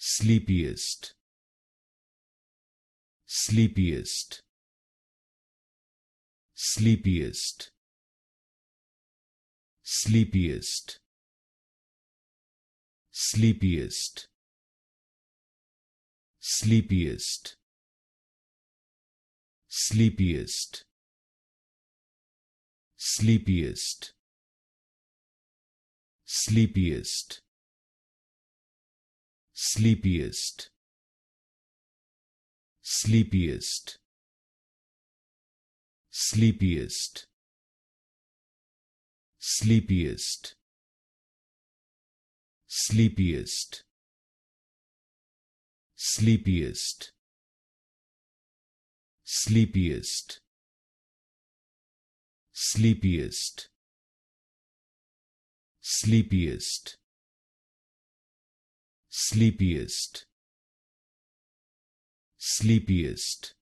Sleepiest, sleepiest, sleepiest, sleepiest, sleepiest, sleepiest, sleepiest, sleepiest, sleepiest, sleepiest, sleepiest, sleepiest, sleepiest, sleepiest, sleepiest, sleepiest, sleepiest, sleepiest, sleepiest, sleepiest,